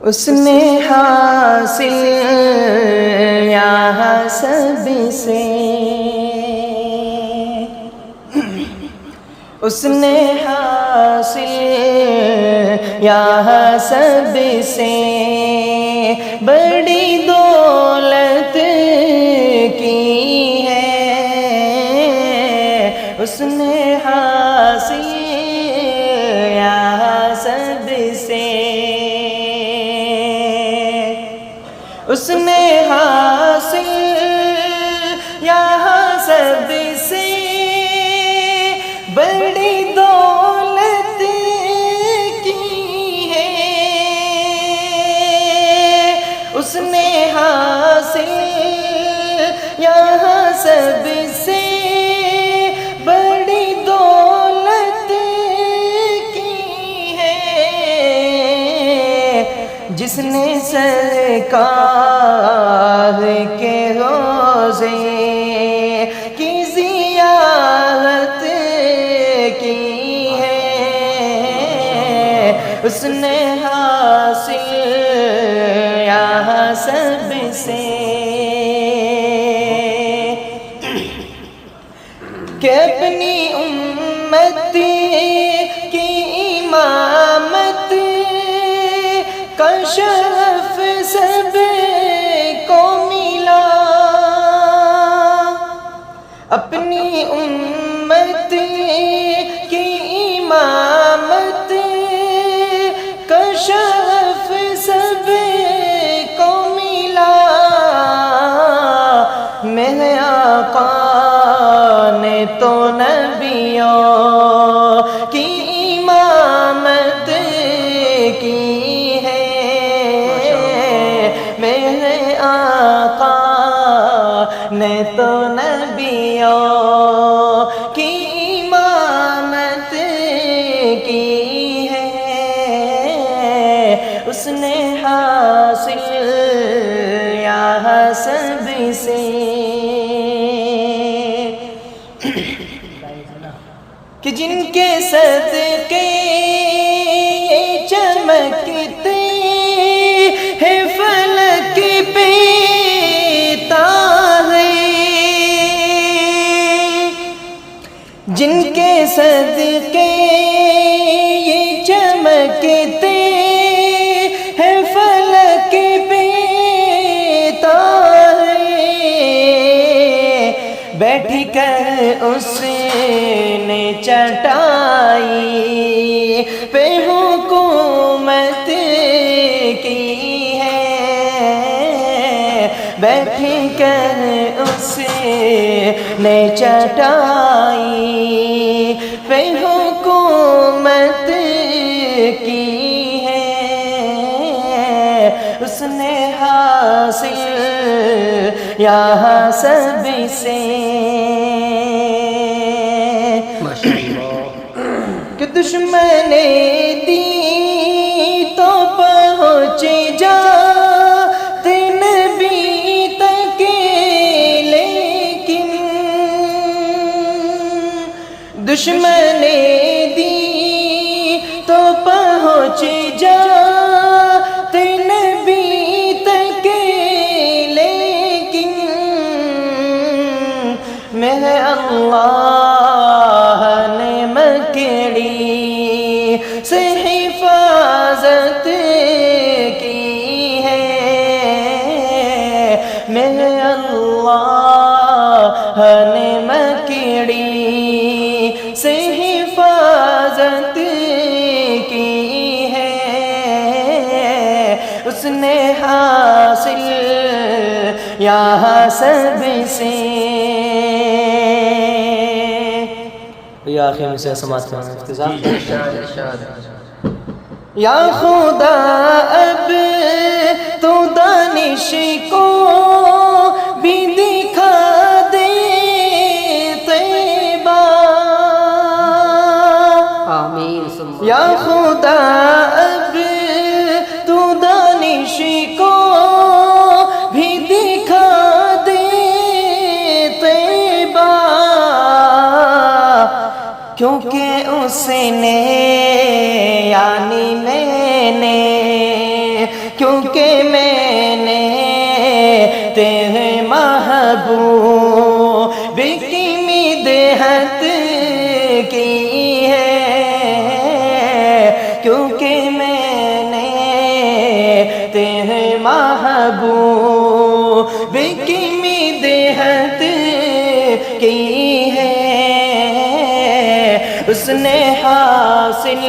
اس نے حاصل یہاں سب سے، اس نے حاصل یہاں سب سے بڑی دولت کی ہے، اس نے حاصل یہاں سب سے، اس نے حاصل یہاں سب سے بڑی دولت کی ہے، اس نے حاصل یہاں سب سے بڑی دولت کی ہے، جس نے سرکار کے روزے کی زیارت کی ہے، اس نے حاصل یہاں سب سے کہ اپنی امت کی امامت کا شرف سب کو ملا، اپنی امت کی امامت کا شرف سب کو ملا، میرے آقا نے تو نبیوں کی امامت کی ہے، میرے آقا نے تو نبیوں کی امامت کی ہے، اس نے حاصل یہاں سب سے کہ جن کے صدقے چمکتے ہیں فلک پہ تارے، جن کے صدقے چمکتے ہیں فلک پہ تارے، بیٹھ کر اس نے چٹائی پہ حکومت کی ہے، بیٹھ کر اس نے چٹائی پہ حکومت کی ہے، اس نے حاصل یہاں سب سے کہ دشمن دی تو پہنچ جاتے نبی تک، لیکن دشمن دی تو پہنچ جاتے نبی تک، لیکن میرے اللہ نے مکڑی سے حفاظت کی ہے، میرے اللہ نے مکڑی سے حفاظت کی ہے، اس نے حاصل یہاں سب سے یا آخر میں سے سماعت کرنا افتضاح یا خدا اب تو دانش کو بھی دکھا دے طیبہ، آمین یا خدا اب تو دانش کو بھی دکھا دے طیبہ، کیونکہ اس نے یعنی میں نے کیونکہ میں نے تیرے محبوب کی مدحت کی ہے، کیونکہ میں نے تیرے محبوب کی مدحت کی ہے۔ اس نے حاصل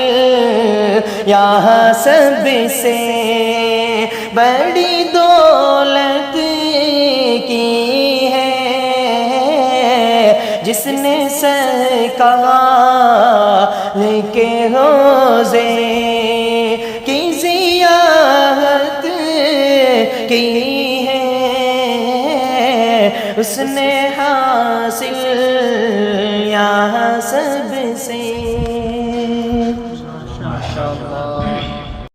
یہاں سب سے بڑی دولت کی ہے، جس نے سرکار کے روزے کی زیارت کی ہے، اس نے حاصل یہاں سب